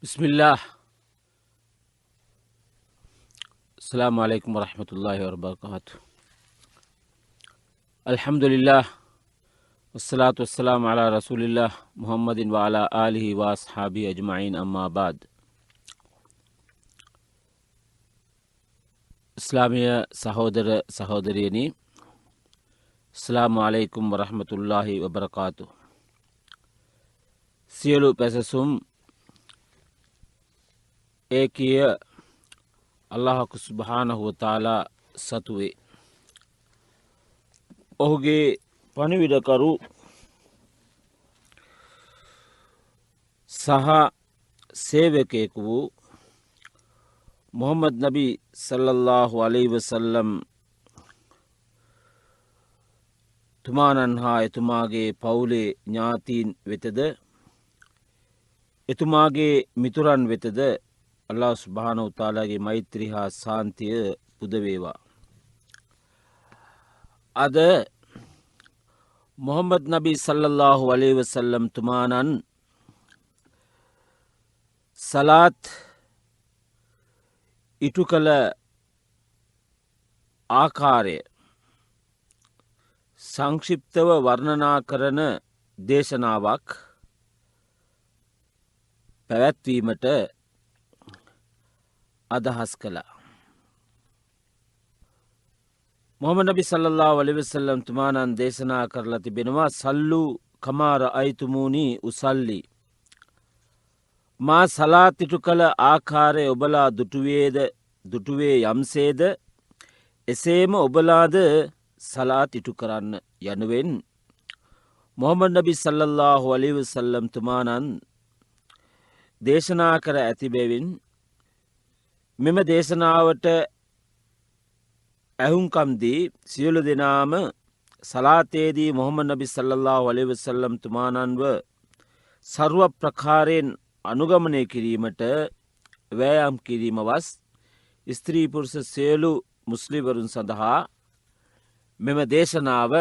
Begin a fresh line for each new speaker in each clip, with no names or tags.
Bismillah. Assalamu alaikum warahmatullahi wabarakatuh. Alhamdulillah. Wassalatu wassalamu ala rasulillah Muhammadin wa ala alihi wa ashabihi ajma'in amma ba'd. ඉස්ලාමීය සහෝදර සහෝදරියනි, අස්ලාමු අලයිකුම් වරහමතුල්ලාහි වබරකාතු. සියලු පැසසුම් ඒකීය අල්ලාහ් සුබ්හානහු වතාලා සතුවේ. ඔහුගේ පණිවිඩකරු සහ සේවකයෙකු වූ මුහම්මද් නබි සල්ලල්ලාහු අලයිහි වසල්ලම් තුමාණන් හා එතුමාගේ පවුලේ ඥාතීන් වෙතද එතුමාගේ මිතුරන් වෙතද අල්ලාහ් සුබ්හානහු තාලාගේ මෛත්‍රී හා සාන්තිය පුද වේවා. අද මුහම්මද් නබි සල්ලල්ලාහු අලයිහි වසල්ලම් තුමාණන් සලාත් ඉටු කළ ආකාරය සංක්ෂිප්තව වර්ණනා කරන දේශනාවක් පැවැත්වීමට අදහස් කළා. මුහම්මද් නබි සල්ලල්ලාහු අලයිහි වසල්ලම් තුමාණන් දේශනා කරලා තිබෙනවා සල්ලු කමා රඅයිතුමූනි උසල්ලි. මා සලාත් ඉටු කළ ආකාරය ඔබලා දුටුවේ යම්සේද එසේම ඔබලාද සලාත් ඉටු කරන්න යනුවෙන් මුහම්මද් නබි සල්ලල්ලාහු අලයිහි වසල්ලම් තුමාණන් දේශනා කර ඇති බැවින් මෙම දේශනාවට ඇහුම්කම් දී සියලු දෙනාම සලාතේදී මුහම්මද් නබි සල්ලල්ලාහු අලයිහි වසල්ලම් තුමාණන්ව සර්ව ප්‍රකාරයෙන් අනුගමනය කිරීමට වෑයම් කිරීම වස් ස්ත්‍රී පුරුෂ සියලු මුස්ලිම්වරුන් සඳහා මෙම දේශනාව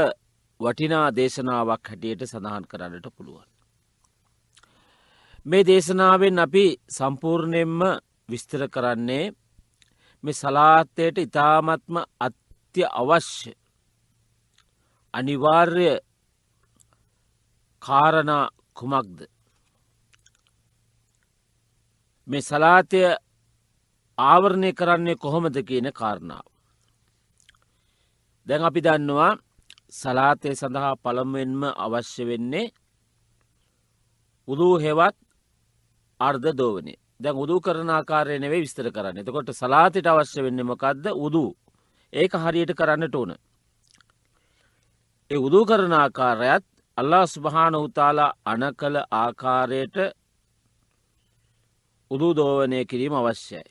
වටිනා දේශනාවක් හැටියට සඳහන් කරන්නට පුළුවන්. මේ දේශනාවෙන් අපි සම්පූර්ණයෙන්ම විස්තර කරන්නේ මේ සලාතයට ඉතාමත්ම අත්‍යවශ්‍ය අනිවාර්ය කාරණා කුමක්ද? මේ සලාතය ආවරණය කරන්නේ කොහොමද කියන කාරණාව. දැන් අපි දන්නවා සලාතය සඳහා පළමුවෙන්ම අවශ්‍ය වෙන්නේ උදූ හෙවත් අර්ධ දෝවනය. දැන් උදූ කරන ආකාරය නෙවෙයි විස්තර කරන්න. එතකොට සලාතයට අවශ්‍ය වෙන්නේ මොකද්ද? උදූ. ඒක හරියට කරන්නට ඕන. ඒ උදූ කරන ආකාරයත් අල්ලාහ් සුබ්හානහු තාලා අනකල ආකාරයට උදූ දෝවනය කිරීම අවශ්‍යයි.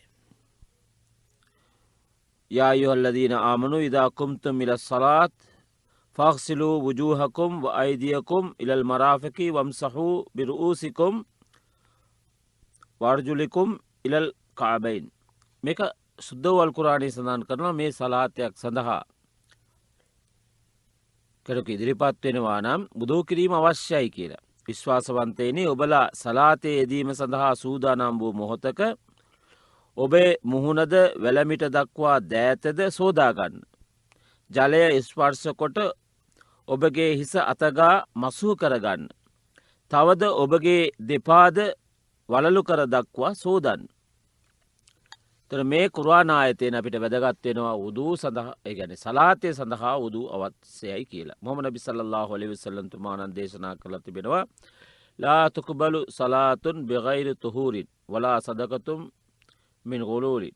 යා අයියුහල්ලදීන ආමනු ඉදා කුම්තුම් ඉලස් සලාත් ෆාග්සිලූ වුජූහකුම් ව අයිදියකුම් ඉලල් මරාෆිකි වම්සහූ බිරුූසිකුම් වර්ජුලිකුම් ඉලල් කාබයින්. මේක සුද්ධ වල් කුරාණයේ සඳහන් කරනවා මේ සලාතයක් සඳහා කෙනෙකු ඉදිරිපත් වෙනවා නම් වුදූ කිරීම අවශ්‍යයි කියලා. විශ්වාසවන්තයනි, ඔබලා සලාතේ යෙදීම සඳහා සූදානම් වූ මොහොතක ඔබේ මුහුණද වැලමිට දක්වා දෑතද සෝදාගන්න. ජලය ස්පර්ශ කොට ඔබගේ හිස අතගා මසුව කරගන්න. තවද ඔබගේ දෙපාද වලලු කර දක්වා සෝදන්න. තර මේ කුර්ආන ආයතයෙන් අපිට වැදගත් වෙනවා උදූ සඳහා, ඒ කියන්නේ සලාතය සඳහා උදූ අවශ්‍යයි කියලා. මුහම්මද් නබි සල්ලල්ලාහු අලයිහි වසල්ලම් තුමාණන් දේශනා කළා තිබෙනවා ලා තුක්බලු සලාතුන් බිගෛරි තුහූරින් වලා සදකතුම් මින් ගුලූලින්.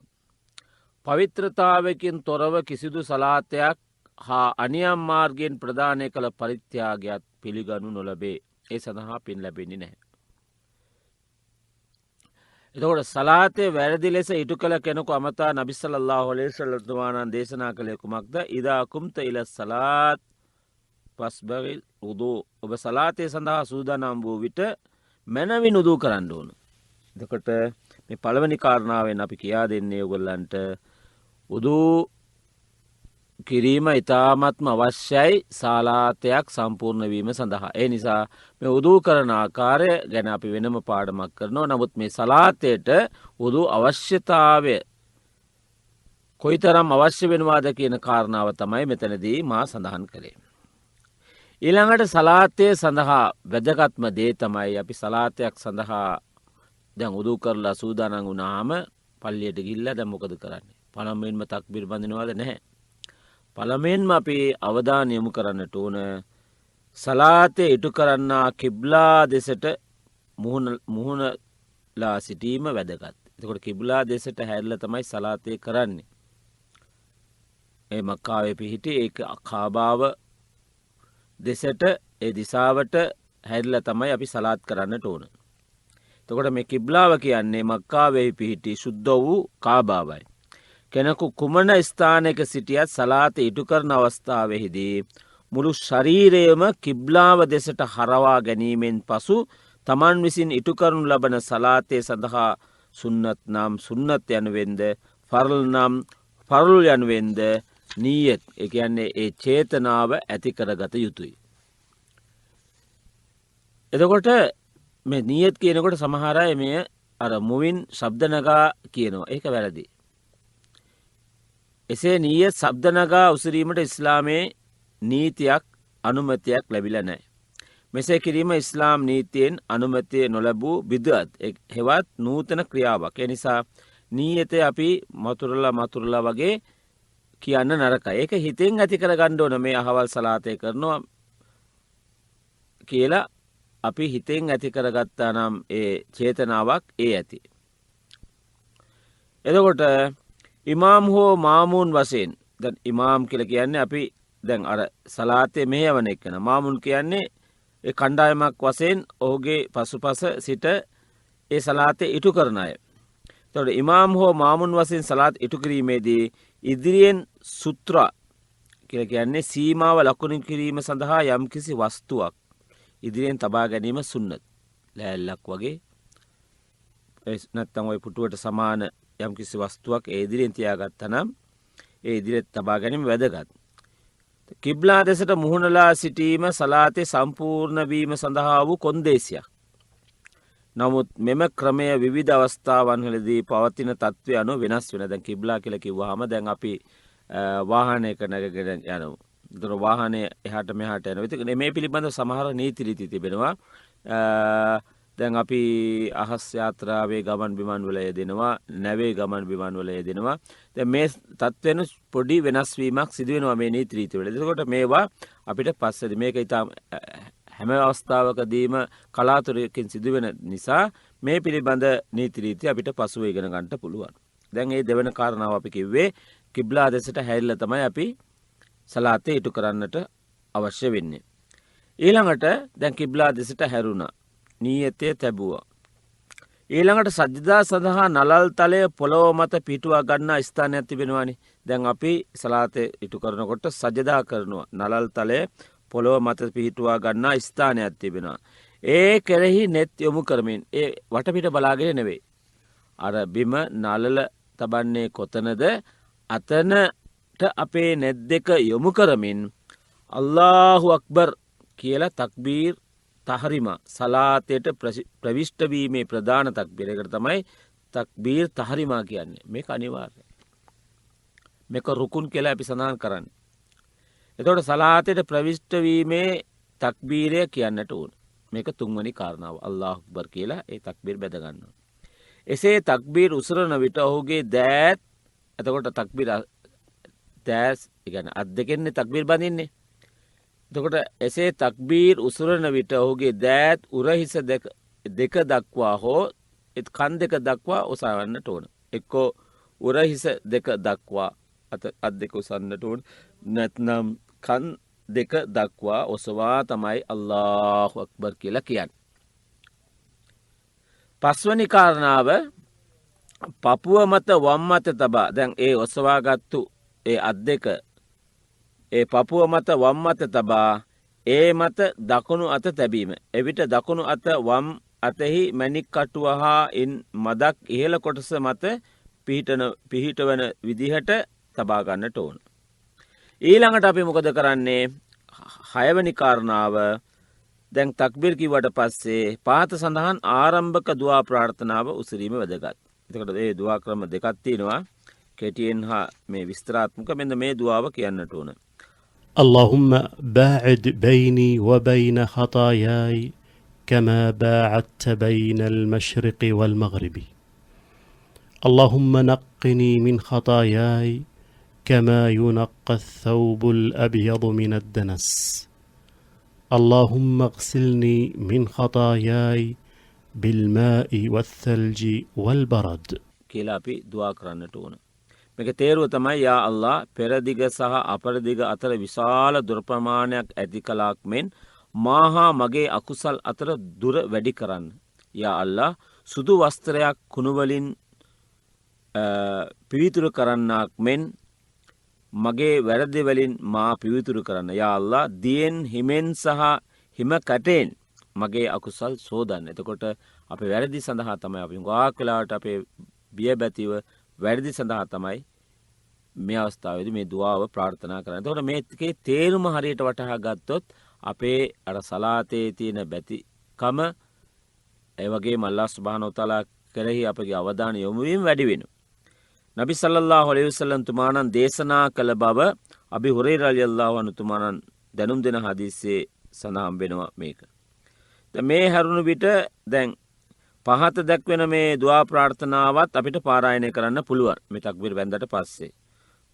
පවිත්‍රතාවකින් තොරව කිසිදු සලාතයක් හා අනියම් මාර්ගයෙන් ප්‍රදානය කළ පරිත්‍යාගයක් පිළිගනු නොලබේ. ඒ සඳහා පින් ලැබෙන්නේ නැහැ. එතකොට සලාතය වැරදි ලෙස ඉටු කළ කෙනෙකු අමතා නබි සල්ලල්ලාහු අලයිහි වසල්ලම් තුමාණන් දේශනා කළේ කුමක්ද? ඉදා කුම්ත ඉලස් සලාත් ෆස්බගිල් උදූ. ඔබ සලාතය සඳහා සූදානම් වූ විට මනවින් උදූ කරන්න ඕන. එතකොට මේ පළවෙනි කාරණාවෙන් අපි කියා දෙන්නේ ඔයගොල්ලන්ට උදූ කිරීම ඉතාමත්ම අවශ්‍යයි සලාතයක් සම්පූර්ණ වීම සඳහා. ඒ නිසා මේ උදූ කරන ආකාරය ගැන අපි වෙනම පාඩමක් කරනවා. නමුත් මේ සලාතයට උදූ අවශ්‍යතාවය කොයි තරම් අවශ්‍ය වෙනවාද කියන කාරණාව තමයි මෙතනදී මා සඳහන් කළේ. ඊළඟට සලාතය සඳහා වැදගත්ම දේ තමයි අපි සලාතයක් සඳහා දැන් උදූ කරලා සූදානම් වුණාම පල්ලියට ගිහිල්ලා දැන් මොකද කරන්නේ? පළමුවෙන්ම තක්බීර් බඳිනවද? නැහැ. පළමුවෙන්ම අපි අවධානය යොමු කරන්නට ඕන සලාතේ ඉටු කරන්නා කිබ්ලා දෙසට මුහුණලා සිටීම වැදගත්. එතකොට කිබ්ලා දෙසට හැරිලා තමයි සලාතේ කරන්නේ. ඒ මක්කාවේ පිහිටි ඒ කාබාව දෙසට ඒ දිසාවට හැරිලා තමයි අපි සලාත් කරන්නට ඕන. එතකොට මේ කිබ්ලාව කියන්නේ මක්කාවේ පිහිටි සුද්ධ වූ කාබාවයි. කෙනෙකු කුමන ස්ථානයක සිටියත් සලාත ඉටු කරන අවස්ථාවෙහිදී මුළු ශරීරයම කිබ්ලාව දෙසට හරවා ගැනීමෙන් පසු තමන් විසින් ඉටු කරනු ලබන සලාතය සඳහා සුන්නත් නම් සුන්නත් යනුවෙන්ද ෆර්ල් නම් ෆර්ල් යනුවෙන්ද නීයත් ඒ කියන්නේ ඒ චේතනාව ඇති කරගත යුතුයි. එතකොට මේ නීයත් කියනකොට සමහර අය මේ අර මුවින් ශබ්ද නගා කියනවා. ඒක වැරදි. එසේ නීයත් ශබ්ද නගා උසරීමට ඉස්ලාමයේ නීතියක් අනුමැතියක් ලැබිලා නැහැ. මෙසේ කිරීම ඉස්ලාම් නීතියෙන් අනුමැතිය නොලැබූ බිදअත් හෙවත් නූතන ක්‍රියාවක්. ඒ නිසා නීයතේ අපි මතුරලා වගේ කියන්න නරකයි. ඒක හිතෙන් ඇති කරගන්න ඕන මේ අහවල් සලාතේ කරනවා කියලා අපි හිතෙන් ඇති කරගත්තා නම් ඒ චේතනාවක් ඒ ඇති. එතකොට ඉමාම් හෝ මාමුන් වශයෙන් දැන් ඉමාම් කියලා කියන්නේ අපි දැන් අර සලාතේ මෙහෙයවන එක්කන. මාමුන් කියන්නේ ඒ කණ්ඩායමක් වශයෙන් ඔහුගේ පසුපස සිට ඒ සලාතේ ඉටු කරන අය. එතකොට ඉමාම් හෝ මාමුන් වශයෙන් සලාත් ඉටු කිරීමේදී ඉදිරියෙන් සුත්‍රා කියලා කියන්නේ සීමාව ලකුණු කිරීම සඳහා යම්කිසි වස්තුවක් ඉදිරියෙන් තබා ගැනීම සුන්නත්. ලෑල්ලක් වගේ නැත්නම් ওই පුටුවට සමාන යම්කිසි වස්තුවක් ඒ ඉදිරියෙන් තියාගත්තා නම් ඒ ඉදිරියට තබා ගැනීම වැදගත්. කිබ්ලා දෙසට මුහුණලා සිටීම සලාතේ සම්පූර්ණ වීම සඳහා වූ කොන්දේසියක්. නමුත් මෙම ක්‍රමය විවිධ අවස්ථාවන්වලදී පවතින තත්ත්වය අනුව වෙනස් වෙන. දැන් කිබ්ලා කියලා කිව්වහම දැන් අපි වාහනයක නැගගෙන යනවා. ඒතර වාහනේ එහාට මෙහාට යනවා. ඒක මේ පිළිබඳව සමහර නීති රීති තිබෙනවා. දැන් අපි අහස් යාත්‍රාවේ ගමන් බිමන් වල යෙදෙනවා, නැවේ ගමන් බිමන් වල යෙදෙනවා. දැන් මේ තත්ත්වෙන පොඩි වෙනස් වීමක් සිදු වෙනවා මේ නීති රීති වල. එතකොට මේවා අපිට පස්සේදී මේක ඊටම හැම අවස්ථාවකදීම කලාතුරකින් සිදුවෙන නිසා මේ පිළිබඳ නීති රීති අපිට පසුව ඉගෙන ගන්නට පුළුවන්. දැන් මේ දෙවන කාරණාව අපි කිව්වේ කිබ්ලා දෙසට හැරිලා තමයි අපි සලාතේ ඉටු කරන්නට අවශ්‍ය වෙන්නේ. ඊළඟට දැන් කිබ්ලා දෙසට හැරුණා. නීයතේ තැබුවා. ඊළඟට සජ්ජදා සඳහා නලල් තලය පොළොව මත පිටුවා ගන්නා ස්ථානයක් තිබෙනවානේ. දැන් අපි සලාතේ ඉටු කරනකොට සජ්ජදා කරනවා. නලල් තලය පොළොව මත පිහිටුවා ගන්නා ස්ථානයක් තිබෙනවා. ඒ කෙරෙහි නෙත් යොමු කරමින් ඒ වටපිට බලාගෙන නෙවෙයි. අර බිම නලල තබන්නේ කොතනද? අතනට අපේ නෙත් දෙක යොමු කරමින් අල්ලාහු අක්බර් කියලා තක්බීර් තහරිමා සලාතයට ප්‍රවිෂ්ඨ වීමේ ප්‍රධාන තක්බීර. ඒකට තමයි තක්බීර් තහරිමා කියන්නේ. මේක අනිවාර්යයි. මේක රුකුන් කියලා අපි සඳහන් කරන්නේ. එතකොට සලාතයට ප්‍රවිෂ්ඨ වීමේ තක්බීරය කියන්නට ඕන. මේක තුන්වෙනි කාරණාව. අල්ලාහ් අක්බර් කියලා ඒ තක්බීර් බැද ගන්නවා. එසේ තක්බීර් උසරන විට ඔහුගේ දෑත් එතකොට තක්බීර් දෑස් කියන්නේ අත් දෙකෙන්නේ තක්බීර් බඳින්නේ. එතකොට එසේ තක්බීර් උසරන විට ඔහුගේ දෑත් උරහිස දෙක දක්වා හෝ කන් දෙක දක්වා ඔසවන්නට ඕන. එක්කෝ උරහිස දෙක දක්වා අත් දෙක ඔසවන්නට ඕන. නැත්නම් කන් දෙක දක්වා ඔසවා තමයි අල්ලාහු අක්බර් කියලා කියන්නේ. පස්වැනි කාරණාව පපුව මත වම් මත තබා දැන් ඒ ඔසවාගත්තු ඒ අත් දෙක ඒ පපුව මත වම් මත තබා ඒ මත දකුණු අත තැබීම. එවිට දකුණු අත වම් අතෙහි මැණික් කටුව හා ඉන් මදක් ඉහළ කොටස මත පිහිටවන විදිහට තබා ගන්නට ඕන. ඊළඟට අපි මොකද කරන්නේ? හයවැනි කාරණාව දැන් තක්බීර් කිව්වට පස්සේ පාත සඳහන් ආරම්භක දුආ ප්‍රාර්ථනාව උසරීම වැදගත්. එතකොට මේ දුආ ක්‍රම දෙකක් තියෙනවා. කෙටියෙන් හා මේ විස්තරාත්මක මෙන්න මේ දුආව කියන්නට ඕන.
اللهم باعد بيني وبين خطاياي كما باعدت بين المشرق والمغرب اللهم نقني من خطاياي كما ينقى الثوب الأبيض من الدنس اللهم اغسلني من خطاياي بالماء والثلج والبرد
කියලා අපි දුආ කරන්නට ඕන. මේක තේරුව තමයි යා අල්ලා පෙරදිග සහ අපරදිග අතර විශාල දුර ප්‍රමාණයක් ඇති කලාක් මෙන් මාහා මගේ අකුසල් අතර දුර වැඩි කරන්න. යා අල්ලා සුදු වස්ත්‍රයක් කුණු වලින් පිවිතුරු කරන්නාක් මෙන් මගේ වැරදි වලින් මා පිවිතුරු කරන්න. යා අල්ලා දියෙන් හිමෙන් සහ හිම කැටෙන් මගේ අකුසල් සෝදන්න. එතකොට අපේ වැරදි සඳහා තමයි අපි ගාක් වෙලාවට අපේ බියබැතිව වැරදි සඳහා තමයි මේ අවස්ථාවේදී මේ දුආව ප්‍රාර්ථනා කරන්නේ. එතකොට මේකේ තේරුම හරියට වටහා ගත්තොත් අපේ අර සලාතේ තියෙන බැතිකම ඒ වගේම අල්ලාහ් සුබ්හානහු වතාලා කෙරෙහි අපගේ අවධානය යොමු වීම වැඩි වෙනවා. නබි සල්ලල්ලාහු අලයිහි වසල්ලම් තුමාණන් දේශනා කළ බව අබි හුරෛරා රලියල්ලාහු අන්හු තුමාණන් දැනුම් දෙන හදීසේ සඳහන් වෙනවා මේක. දැන් මේ හැරුණු විට දැන් පහත දක්වන මේ දුආ ප්‍රාර්ථනාවත් අපිට පාරායනය කරන්න පුළුවන්. මේ තක්බීර් වැන්දට පස්සේ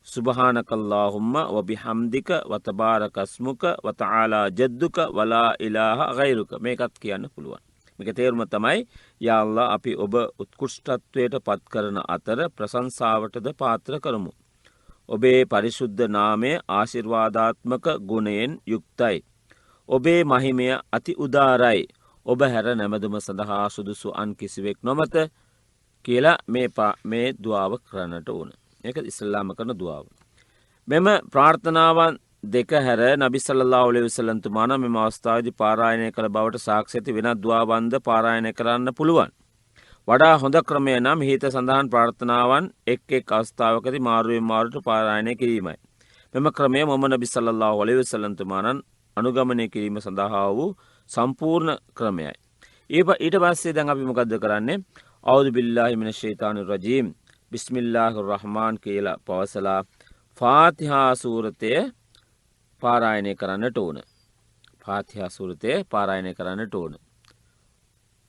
සුබ්හානකල්ලාහුම්ම වබිහම්දික වතබාරකස්මුක වතආලා ජද්දුක වලා ඉලාහා ගෛරුක මේකත් කියන්න පුළුවන්. මේක තේරුම තමයි යා අල්ලා අපි ඔබ උත්කෘෂ්ඨත්වයට පත් කරන අතර ප්‍රශංසාවටද පාත්‍ර කරමු. ඔබේ පරිශුද්ධ නාමය ආශිර්වාදාත්මක ගුණයෙන් යුක්තයි. ඔබේ මහිමය අති උදාරයි. ඔබ හැර නැමදුම සඳහා සුදුසු අන් කිසිවෙක් නොමත කියලා මේ දුආව කරන්නට ඕන. ඒක ඉස්ලාම කරන දුආව. මෙම ප්‍රාර්ථනාවන් දෙක හැර නබි සල්ලල්ලාහු අලයිහි වසල්ලම් තුමාණන් මෙම අවස්ථාවේදී පාරායනය කළ බවට සාක්ෂි ඇති වෙනත් දුආවන්ද පාරායනය කරන්න පුළුවන්. වඩා හොඳ ක්‍රමය නම් හිත සඳහන් ප්‍රාර්ථනාවන් එක් එක් අවස්ථාවකදී මාරුවෙන් මාරුවට පාරායනය කිරීමයි. මෙම ක්‍රමය මොහොමඩ් නබි සල්ලල්ලාහු අලයිහි වසල්ලම් තුමාණන් අනුගමනය කිරීම සඳහා වූ සම්පූර්ණ ක්‍රමයයි. ඊට පස්සේ දැන් අපි මොකද්ද කරන්නේ? අවුදු බිල්ලාහි මිනෂ් ෂයිතානිර් රජීම් බිස්මිල්ලාහිර් රහ්මාන් කියලා පවසලා ෆාතිහා සූරතය පාරායනය කරන්නට ඕන. ෆාතිහා සූරතය පාරායනය කරන්නට ඕන.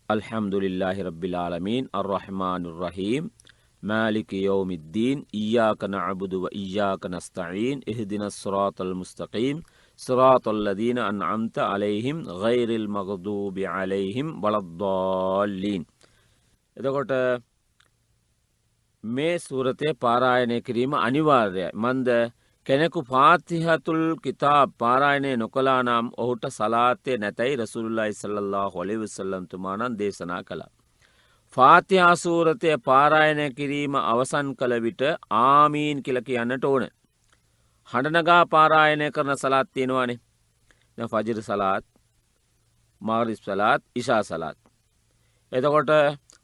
අල්හම්දුලිල්ලාහි රබ්බිල් ආලමීන් අර්රහ්මානිර් රහීම් මාලිකි යෞමිද්දීන් ඉය්යාක නඅබුදු ව ඉය්යාක නස්තഈන් ඉහ්දිනස් සිරාතල් මුස්තකීම් සිරාතල් ලදීන අන්අම්ත අලයිහිම් ගෛරිල් මග්දූබි අලයිහිම් වලද්දාල්ලීන්. එතකොට මේ සූරතේ පාරායනය කිරීම අනිවාර්යයි. මන්ද කෙනෙකු ෆාතිහතුල් කිතාබ් පාරායනය නොකළා නම් ඔහුට සලාතේ නැතයි රසූලුල්ලාහි සල්ලල්ලාහු අලයිහි වසල්ලම් තුමාණන් දේශනා කළා. ෆාතිහා සූරතේ පාරායනය කිරීම අවසන් කළ විට ආමීන් කියලා කියන්නට ඕන. හඬනගා පාරායනය කරන සලාත් තියෙනවානේ. දැන් ෆජර් සලාත්, මග්රිබ් සලාත්, ඉෂා සලාත්. එතකොට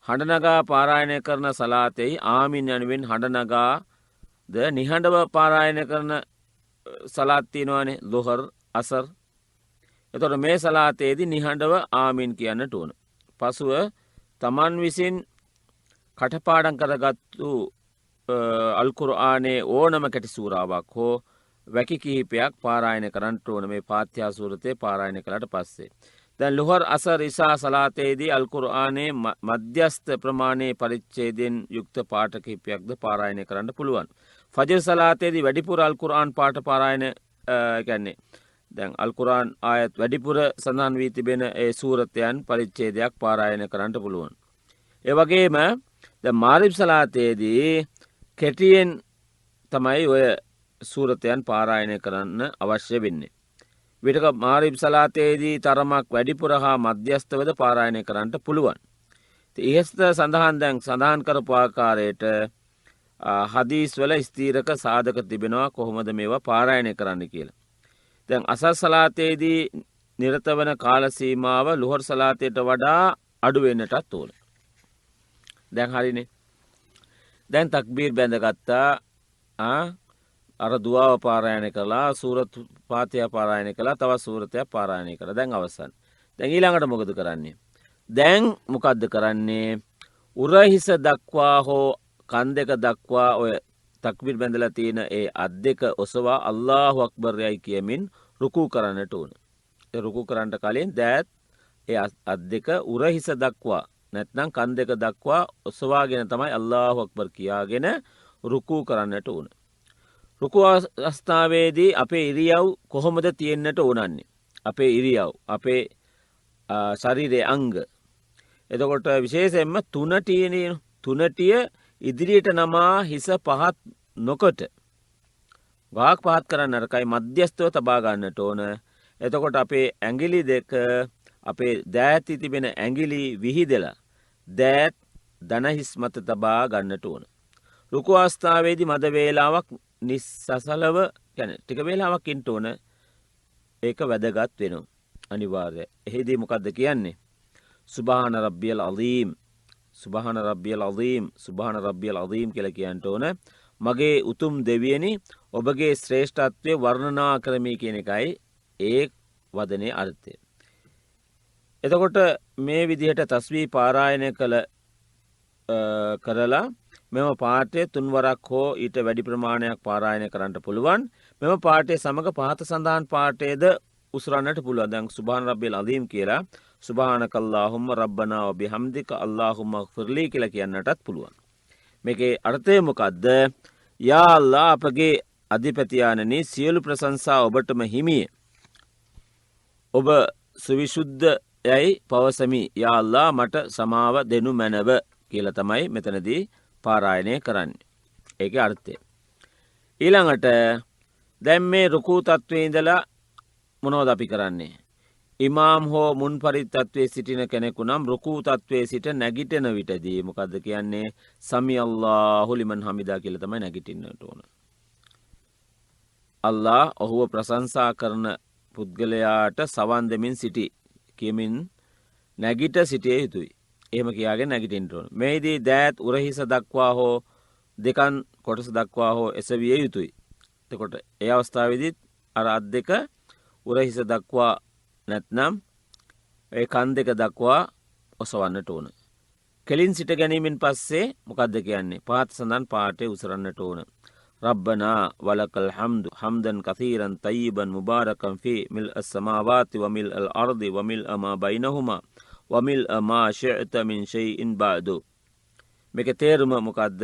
හඬනගා පාරායනය කරන සලාතෙහි ආමීන් යනුවෙන් හඬනගා ද නිහඬව පාරායනය කරන සලාත් තියෙනවානේ, ලොහර්, අසර්. එතකොට මේ සලාතේදී නිහඬව ආමීන් කියන්නට ඕන. පසුව තමන් විසින් කටපාඩම් කරගත්තු අල් කුර්ආනයේ ඕනම කැටි සූරාවක් හෝ වැකි කිහිපයක් පාරායනය කරන්නට ඕන මේ ෆාතිහා සූරතේ පාරායනය කළාට පස්සේ. දැන් ලොහර්, අසර්, ඉෂා සලාතේදී අල් කුර්ආනයේ මධ්‍යස්ථ ප්‍රමාණයේ පරිච්ඡේදයෙන් යුක්ත පාඨ කිහිපයක්ද පාරායනය කරන්න පුළුවන්. ෆජර් සලාතේදී වැඩිපුර අල් කුර්ආන් පාඨ පාරායන කියන්නේ දැන් අල් කුර්ආන් ආයත් වැඩිපුර සඳහන් වී තිබෙන ඒ සූරතයන් පරිච්ඡේදයක් පාරායන කරන්නට පුළුවන්. ඒ වගේම දැන් මාරිබ් සලාතේදී කෙටියෙන් තමයි ඔය සූරතයන් පාරායනය කරන්න අවශ්‍ය වෙන්නේ. විටක මාරිබ් සලාතේදී තරමක් වැඩිපුර හා මධ්‍යස්ථවද පාරායනය කරන්නට පුළුවන්. ඉහත සඳහන් කරපු ආකාරයට හදීස් වල ස්ථීරක සාධක තිබෙනවා කොහොමද මේවා පාරායනය කරන්න කියලා. දැන් අසර් සලාතේදී නිරත වන කාල සීමාව ලුහර් සලාතේට වඩා අඩු වෙන්නටත් ඕන. දැන් හරිනේ. දැන් තක්බීර් බැඳගත්තා. අර දුවාව පාරායනය කළා, සූරත් පාතිහා පාරායනය කළා, තවත් සූරතයක් පාරායනය කළා. දැන් අවසන්. දැන් ඊළඟට මොකද කරන්නේ? දැන් මොකද්ද කරන්නේ? උරහිස දක්වා හෝ කන් දෙක දක්වා ඔය තක්බීර් බැඳලා තියෙන ඒ අත් දෙක ඔසවා අල්ලාහු අක්බර් යයි කියමින් රුකූ කරන්නට ඕන. ඒ රුකූ කරන්නට කලින් දෑත් ඒ අත් දෙක උරහිස දක්වා නැත්නම් කන් දෙක දක්වා ඔසවාගෙන තමයි අල්ලාහු අක්බර් කියාගෙන රුකූ කරන්නට ඕන. රුකූ අවස්ථාවේදී අපේ ඉරියව් කොහොමද තියෙන්නට ඕනන්නේ? අපේ ඉරියව්, අපේ ශරීරයේ අංග. එතකොට විශේෂයෙන්ම තුනටිය ඉදිරියට නමා හිස පහත් නොකොට ගාක් පහත් කරන්න නරකයි, මධ්‍යස්ථව තබා ගන්නට ඕන. එතකොට අපේ ඇඟිලි දෙක අපේ දෑති තිබෙන ඇඟිලි විහිදලා දෑත් දනහිස් මත තබා ගන්නට ඕන. රුකු අවස්ථාවේදී මද වේලාවක් නිස්සසලව කියන්නේ ටික වේලාවක් ඉන්න ඕන. ඒක වැදගත් වෙනවා. අනිවාර්යයි. එහිදී මොකද්ද කියන්නේ? සුබ්හාන රබ්බියල් අලීම්, සුබ්හාන රබ්බියල් අලීම්, සුබ්හාන රබ්බියල් අලීම් කියලා කියන්න ඕන. මගේ උතුම් දෙවියනි, ඔබගේ ශ්‍රේෂ්ඨත්වය වර්ණනා කරමි කියන එකයි ඒ වදනේ අර්ථය. එතකොට මේ විදිහට තස්බීහ් පාරායනය කරලා මෙම පාඨය තුන්වරක් හෝ ඊට වැඩි ප්‍රමාණයක් පාරායනය කරන්නට පුළුවන්. මෙම පාඨය සමග පහත සඳහන් පාඨයේද උසරන්නට පුළුවන්. දැන් සුබ්හාන රබ්බියල් අලීම් කියලා සුබ්හානකල්ලාහුම්ම රබ්බනා වබිහම්දික අල්ලාහුම්ම ෆිර්ලි කියලා කියන්නටත් පුළුවන්. මේකේ අර්ථය මොකද්ද? යා අල්ලා, අපගේ අධිපතියාණනි, සියලු ප්‍රශංසා ඔබටම හිමිය. ඔබ සවිසුද්ධ යයි පවසමි. යා අල්ලා, මට සමාව දෙනු මැනව කියලා තමයි මෙතනදී පාරායනය කරන්නේ. ඒකේ අර්ථය. ඊළඟට දැන් මේ රුකූ තත්ත්වයේ ඉඳලා මොනවද අපි කරන්නේ? ඉමාම් හෝ මුන්ෆරිද් තත්ත්වයේ සිටින කෙනෙකු නම් රුකූ තත්ත්වයේ සිට නැගිටින විටදී මොකද්ද කියන්නේ? සමි අල්ලාහු ලිමන් හමිදා කියලා තමයි නැගිටින්නට ඕන. අල්ලා ඔහුව ප්‍රශංසා කරන පුද්ගලයාට සවන් දෙමින් සිටි කියමින් නැගිට සිටිය යුතුයි. එහෙම කියාගෙන නැගිටින්න ඕන. මේදී දෑත් උරහිස දක්වා හෝ දෙකන් කොටස දක්වා හෝ එසවිය යුතුයි. එතකොට ඒ අවස්ථාවේදී අර අත් දෙක උරහිස දක්වා නැත්නම් ඒ කන් දෙක දක්වා ඔසවන්නට ඕන. කෙලින් සිට ගැනීමෙන් පස්සේ මොකද්ද කියන්නේ? පහත් සඳහන් පාඨය උසරන්නට ඕන. රබ්බනා වලකල් හම්දු හම්දන් කසීරන් තයිබන් මුබාරකන් ෆී මිල් අස්-සමාවාති වමිල් අල්-අර්දි වමිල් මා බයිනහුමා වමිල් මා ශි'ත මින් ෂයිඉන් බාදු. මේකේ තේරුම මොකද්ද?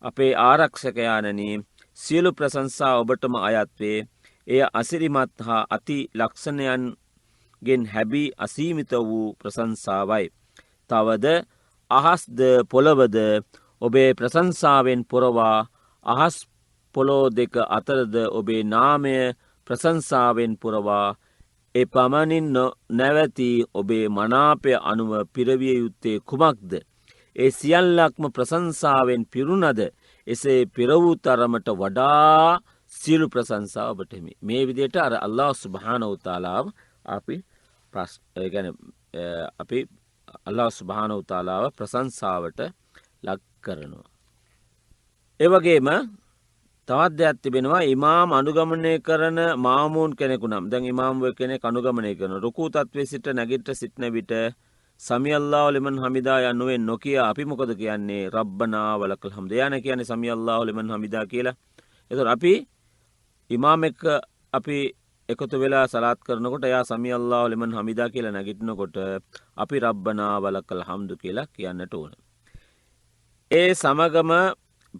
අපේ ආරක්ෂකයාණනි, සියලු ප්‍රශංසා ඔබටම අයත් වේ. එය අසිරිමත් හා අති ලක්ෂණයන්ගෙන් හැබී අසීමිත වූ ප්‍රශංසාවයි. තවද අහස්ද පොළවද ඔබේ ප්‍රශංසාවෙන් පුරවා අහස් පොළොව දෙක අතරද ඔබේ නාමය ප්‍රශංසාවෙන් පුරවා එපමණින් නැවති ඔබේ මනාපය අනුව පිරවිය යුත්තේ කුමක්ද? ඒ සියල්ලක්ම ප්‍රශංසාවෙන් පිරුණද එසේ පිරවූ තරමට වඩා සියලු ප්‍රශංසා ඔබට හිමි. මේ විදිහට අර අල්ලාහ් සුබ්හානහු තාලාව අපි අල්ලාහ් සුබ්හානහු තාලාව ප්‍රශංසාවට ලක් කරනවා. ඒ වගේම තවත් දෙයක් තිබෙනවා. ඉමාම් අනුගමනය කරන මාමූන් කෙනෙකු නම්, දැන් ඉමාම් කෙනෙක් අනුගමනය කරන රුකූ තත්ත්වයේ සිට නැගිට සිටන විට සමි අල්ලාහු ලිමන් හමිදා යනුවෙන් නොකිය අපි මොකද කියන්නේ? රබ්බනා වලකල් හම්ද. යන කියන්නේ සමි අල්ලාහු ලිමන් හමිදා කියලා. එතකොට අපි ඉමාම් එක්ක අපි එකතු වෙලා සලාත් කරනකොට එයා සමි අල්ලාහු ලිමන් හමිදා කියලා නැගිටිනකොට අපි රබ්බනා වලකල් හම්දු කියලා කියන්නට ඕන. ඒ සමගම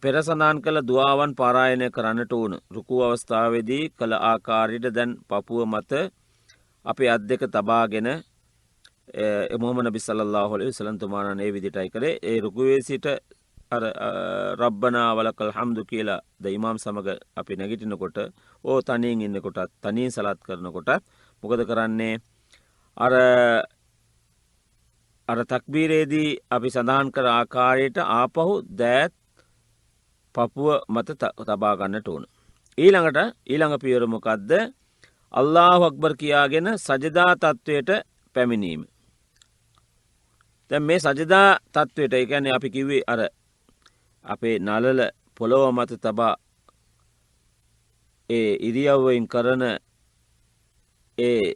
පෙර සඳහන් කළ දුආවන් පාරායනය කරන්නට ඕන. රුකූ අවස්ථාවේදී කළ ආකාරයට දැන් පපුව මත අපේ අත් දෙක තබාගෙන මුහම්මද් නබි සල්ලල්ලාහු අලයිහි වසල්ලම් තුමාණන් ඒ විදිහටයි කරේ. ඒ රුකුවේ සිට අර රබ්බනා වලකල් හම්දු කියලා ද ඉමාම් සමග අපි නැගිටිනකොට තනියෙන් ඉන්නකොට තනියෙන් සලාත් කරනකොට මොකද කරන්නේ? අර තක්බීරේදී අපි සඳහන් කර ආකාරයට ආපහු දෑත් පපුව මත තබා ගන්නට ඕන. ඊළඟ පියවර මොකද්ද? අල්ලාහු අක්බර් කියාගෙන සජදා තත්වයට පැමිණීම. දැන් මේ සජදා තත්වයට, ඒ කියන්නේ අපි කිව්වේ අර අපේ නළල පොළොව මත තබා ඒ ඉරියව්වෙන් කරන ඒ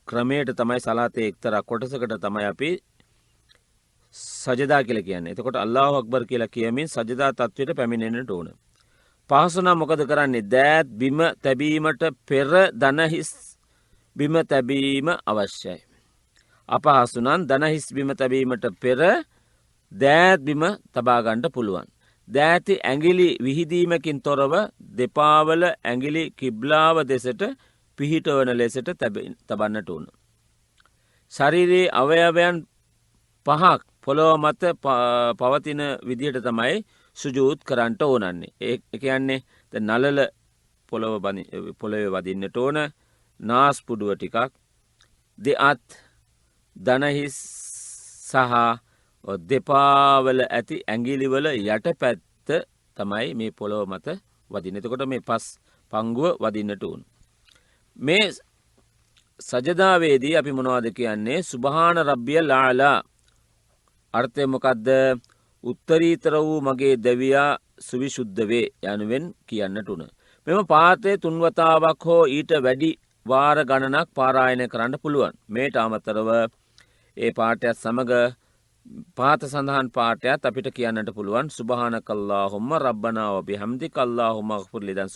ක්‍රමයට තමයි සලාතේ එක්තරා කොටසකට තමයි අපි සජදා කියලා කියන්නේ. එතකොට අල්ලාහ් අක්බර් කියලා කියමින් සජදා තත්වයට පැමිණෙන්නට ඕන. පහසු නම් මොකද කරන්නේ? දෑත් බිම තැබීමට පෙර දනහිස් බිම තැබීම අවශ්‍යයි. අපහසු නම් දනහිස් බිම තැබීමට පෙර දෑත් බිම තබා ගන්නට පුළුවන්. දෑති ඇඟිලි විහිදීමකින් තොරව දෙපාවල ඇඟිලි කිබ්ලාව දෙසට පිහිටවන ලෙසට තබන්නට ඕන. ශරීරයේ අවයවයන් 5ක් පොළොව මත පවතින විදිහට තමයි සුජූද් කරන්නට ඕනන්නේ. ඒ කියන්නේ නළල පොළොවේ වදින්නට ඕන, නාස්පුඩුව ටිකක්, දෙඅත්, දනහිස් සහ දෙපාවල ඇති ඇඟිලිවල යටපැත්ත තමයි මේ පොළොව මත වදින්නේ. එතකොට මේ පස් පංගුව වදින්නට ඕන. මේ සජදාවේදී අපි මොනවද කියන්නේ? සුබ්හාන රබ්බියල් ආලා. අර්ථය මොකද්ද? උත්තරීතර වූ මගේ දෙවියා සුවිසුද්ධ වේ යනුවෙන් කියන්නට උන. මෙම පාඨය 3 වතාවක් හෝ ඊට වැඩි වාර ගණනක් පාරායනය කරන්න පුළුවන්. මේට අමතරව ඒ පාඨයත් සමග පාත සඳහන් පාඨයත් අපිට කියන්නට පුළුවන්. සුබ්හානකල්ලාහුම්ම රබ්බනා වබිහම්දික අල්ලාහුම්ම අග්ෆිර්ලි. දැන්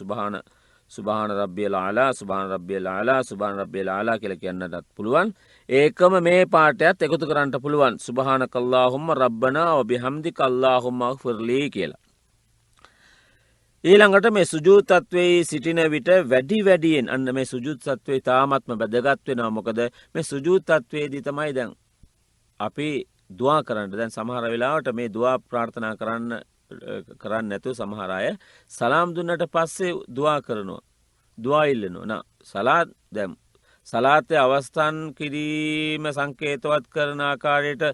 සුබ්හාන රබ්බියල් ආලා, සුබ්හාන රබ්බියල් ආලා, සුබ්හාන රබ්බියල් ආලා කියලා කියන්නටත් පුළුවන්. ඒකම මේ පාඨයත් එකතු කරන්නට පුළුවන්. සුබ්හානකල්ලාහුම්ම රබ්බනා වබිහම්දික අල්ලාහුම්ම අග්ෆිර්ලි කියලා. ඊළඟට මේ සුජූද් තත්වයේ සිටින විට වැඩියෙන් අන්න මේ සුජූද් තත්වයේ තාමත්ම වැදගත් වෙනවා. මොකද මේ සුජූද් තත්වයේදී තමයි දැන් අපි දුආ කරන්න. දැන් සමහර වෙලාවට මේ දුආ ප්‍රාර්ථනා කරන්න නැතුව සමහර අය සලාම් දුන්නට පස්සේ දුආ කරනවා. දුආ ඉල්ලනවා. දැන් සලාතේ අවස්ථාන් කිරීම සංකේතවත් කරන ආකාරයට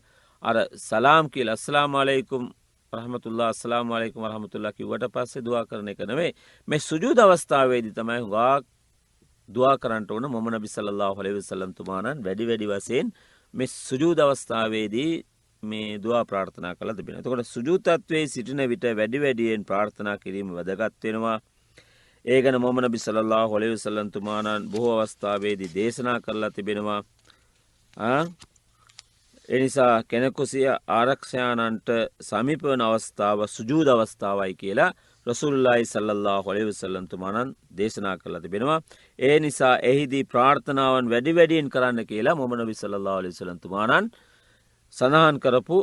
අර සලාම් කියලා අස්සලාමු අලයිකුම් රහමතුල්ලාහ්, අස්සලාමු අලයිකුම් රහමතුල්ලාහ් කිව්වට පස්සේ දුආ කරන එක නෙවෙයි. මේ සුජූද් අවස්ථාවේදී තමයි හුඟක් දුආ කරන්නට ඕන. මොහම්මද් නබි සල්ලල්ලාහු අලයිහි වසල්ලම් තුමාණන් වැඩි වශයෙන් මේ සුජූද් අවස්ථාවේදී මේ දුආ ප්‍රාර්ථනා කළා තිබෙනවා. එතකොට සුජූද් තත්වයේ සිටින විට වැඩියෙන් ප්‍රාර්ථනා කිරීම වැදගත් වෙනවා. ඒ ගැන මොහම්මද් නබි සල්ලල්ලාහු අලයිහි වසල්ලම් තුමාණන් බොහෝ අවස්ථාවේදී දේශනා කරලා තිබෙනවා. ඒ නිසා කෙනෙකු සිය ආරක්ෂයාණන්ට සමීප වන අවස්ථාව සුජූද් අවස්ථාවයි කියලා රසූලුල්ලාහි සල්ලල්ලාහු අලයිහි වසල්ලම් තුමාණන් දේශනා කරලා තිබෙනවා. ඒ නිසා එහිදී ප්‍රාර්ථනාවන් වැඩියෙන් කරන්න කියලා මොහම්මද් නබි සල්ලල්ලාහු අලයිහි වසල්ලම් තුමාණන් සඳහන් කරපු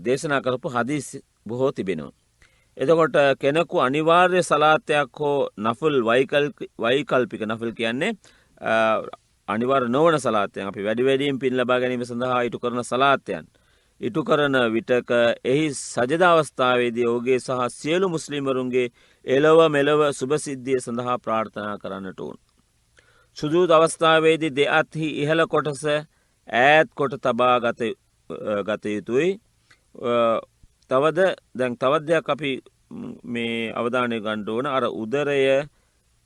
දේශනා කරපු හදීස් බොහෝ තිබෙනවා. එතකොට කෙනෙකු අනිවාර්ය සලාතයක් හෝ නෆල් වෛකල්පික නෆල් කියන්නේ අනිවාර්ය නොවන සලාතයන් අපි වැඩියෙන් පින් ලබා ගැනීම සඳහා ඉටු කරන සලාතයන් ඉටු කරන විටක එහි සජදා අවස්ථාවේදී ඔහුගේ සහ සියලු මුස්ලිම්වරුන්ගේ එළව මෙලව සුභ සිද්ධිය සඳහා ප්‍රාර්ථනා කරන්නට ඕන. සුජූද් අවස්ථාවේදී දෙඅත්හි ඉහළ කොටස ඈත් කොට තබා ගත යුතුයි. තවද දෙයක් අපි මේ අවධානය ගන්න ඕන. අර උදරය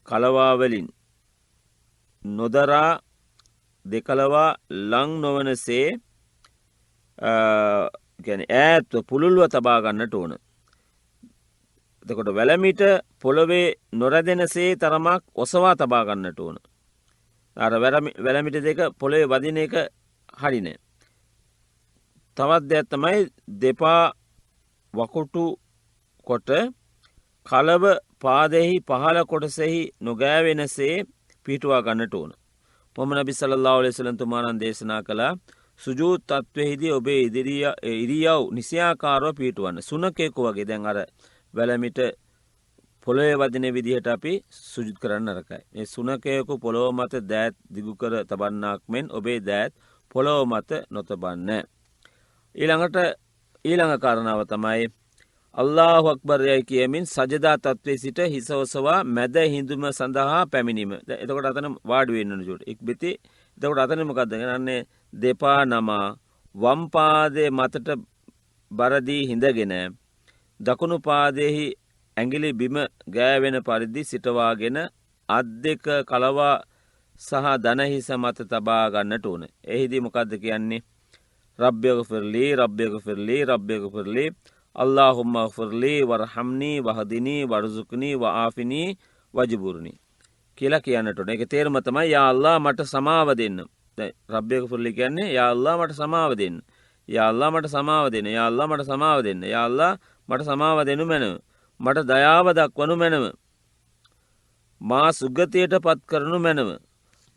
කලවා වලින් නොදරා දෙකලවා ලං නොවනසේ කියන්නේ ඈත්ව පුළුල්ව තබා ගන්නට ඕන. එතකොට වැලමිට පොළවේ නොරැදෙනසේ තරමක් ඔසවා තබා ගන්නට ඕන. අර වැලමිට දෙක පොළවේ වදින එක හරි නෑ. තවත් දෙයක් තමයි දෙපා වකුටු කොට කලව පාදෙහි පහළ කොටසෙහි නොගෑවෙනසේ පිහිටුවා ගන්නට ඕන. මොහම්මද් නබි සල්ලල්ලාහු අලයිහි වසල්ලම් තුමාණන් දේශනා කළා සුජූද් තත්වෙහිදී ඔබේ ඉරියව් නිසියාකාරව පිහිටුවන්න. සුනකෙකු වගේ දැන් අර වැලමිට පොළොවේ වදින විදිහට අපි සුජූද් කරන්න නරකයි. මේ සුනකයෙකු පොළොව මත දෑත් දිගු කර තබන්නාක් මෙන් ඔබේ දෑත් පොළොව මත නොතබන්න. ඊළඟ කාරණාව තමයි අල්ලාහු අක්බර් යයි කියමින් සජදා තත්වයේ සිට හිස ඔසවා මැද හිඳුම සඳහා පැමිණීම. එතකොට අතන වාඩි වෙන්න ඕන චුට්ට. ඉක්බිති. එතකොට අතන මොකද්ද කරන්නේ? දෙපා නමා වම් පාදයේ මතට බරදී හිඳගෙන දකුණු පාදයේහි ඇඟිලි බිම ගෑවෙන පරිදි සිටවාගෙන අත් දෙක කලවා සහ දන හිස මත තබා ගන්නට ඕන. එහිදී මොකද්ද කියන්නේ? රබ්බිග්ෆිර්ලි රබ්බිග්ෆිර්ලි රබ්බිග්ෆිර්ලි අල්ලාහුම්ම ෆර්ලි වර්හම්නි වහදිනි වර්සුක්නි වආෆිනි වජබුර්නි කියලා කියන්නට ඕනේ. ඒකේ තේරුම තමයි යා අල්ලාහ් මට සමාව දෙන්න. දැන් රබ්බික ෆර්ලි කියන්නේ යා අල්ලාහ් මට සමාව දෙන්න. යා අල්ලාහ් මට සමාව දෙන්න. යා අල්ලාහ් මට සමාව දෙන්න. යා අල්ලාහ් මට සමාව දෙනු මැනව. මට දයාව දක්වනු මැනව. මා සුගතියට පත් කරනු මැනව.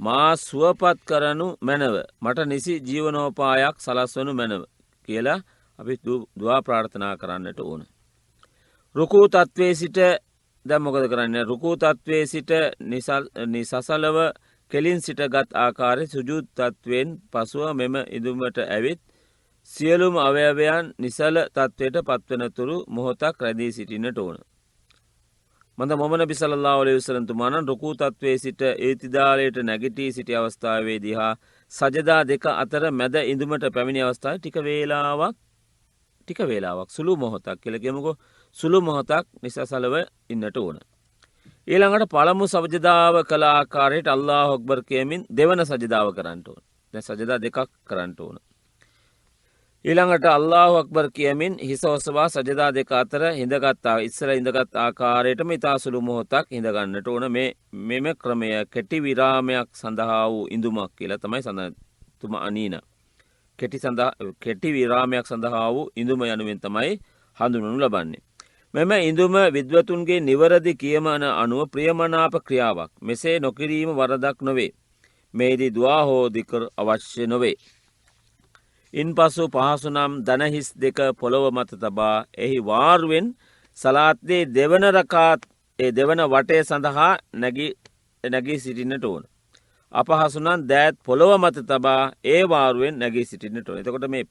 මා සුවපත් කරනු මැනව. මට නිසි ජීවනෝපායක් සලස්වනු මැනව කියලා අපි දුආ ප්‍රාර්ථනා කරන්නට ඕන. රුකූ තත්වයේ සිට දැන් මොකද කරන්නේ? රුකූ තත්වයේ සිට නිසසලව කෙලින් සිටගත් ආකාරයේ සුජූද් තත්වයෙන් පසුව මෙම ඉදුමට ඇවිත් සියලුම අවයවයන් නිසල තත්වයට පත්වන තුරු මොහොතක් රැඳී සිටින්නට ඕන. මන්ද මොහමඩ් නබි සල්ලල්ලාහු අලයිහි වසල්ලම් තුමාණන් රුකූ තත්වයේ සිට ඉතිදාලයට නැගිටී සිටි අවස්ථාවේදී හා සජදා දෙක අතර මැද ඉඳුමට පැමිණි අවස්ථාවේ ටික වේලාවක් සුළු මොහොතක් කියලා කියමුකෝ. සුළු මොහොතක් නිසසලව ඉන්නට ඕන. ඊළඟට පළමු සජදාව කළ ආකාරයට අල්ලාහ් අක්බර් කියමින් දෙවන සජදාව කරන්න ඕන. දැන් සජදා දෙකක් කරන්න ඕන. ඊළඟට අල්ලාහ් අක්බර් කියමින් හිස ඔසවා සජදා දෙක අතර ඉස්සර ඉඳගත් ආකාරයටම ඉතා සුළු මොහොතක් ඉඳ ගන්නට ඕන. මෙම ක්‍රමය කෙටි විරාමයක් සඳහා වූ ඉඳුමක් කියලා තමයි සඳහන් අනීන. කෙටි විරාමයක් සඳහා වූ ඉඳුම යනුවෙන් තමයි හඳුන්වනු ලබන්නේ. මෙම ඉඳුම විද්වතුන්ගේ නිවැරදි කියමන අනුව ප්‍රියමනාප ක්‍රියාවක්. මෙසේ නොකිරීම වරදක් නොවේ. මේදී දුආ හෝ දිකර් අවශ්‍ය නොවේ. ඉන්පසු පහසු නම් දනහිස් දෙක පොළොව මත තබා එහි වාරුවෙන් සලාත්ගේ දෙවන රකාත් දෙවන වටය සඳහා නැගී සිටින්නට ඕන. අපහසු නම් දෑත් පොළොව මත තබා ඒ වාරුවෙන් නැගී සිටින්නට ඕන. එතකොට මේ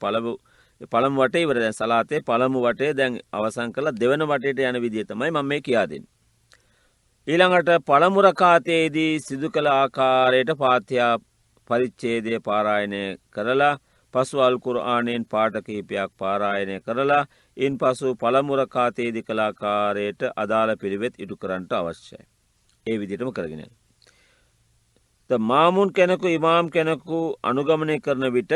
පළමු වටේ ඉවර. දැන් සලාතේ පළමු වටේ දැන් අවසන් කරලා දෙවන වටේට යන විදිය තමයි මම මේ කියා දෙන්නේ. ඊළඟට පළමු රකාතේදී සිදු කළ ආකාරයට ෆාතිහා පරිච්ඡේදය පාරායනය කරලා පසු අල් කුර්ආනයෙන් පාඨ කිහිපයක් පාරායනය කරලා ඉන්පසු පළමු රකාතේදී කළ ආකාරයට අදාළ පිළිවෙත් ඉටු කරන්නට අවශ්‍යයි. ඒ විදිහටම කරගෙන යන්න. මාමුන් කෙනෙකු ඉමාම් කෙනෙකු අනුගමනය කරන විට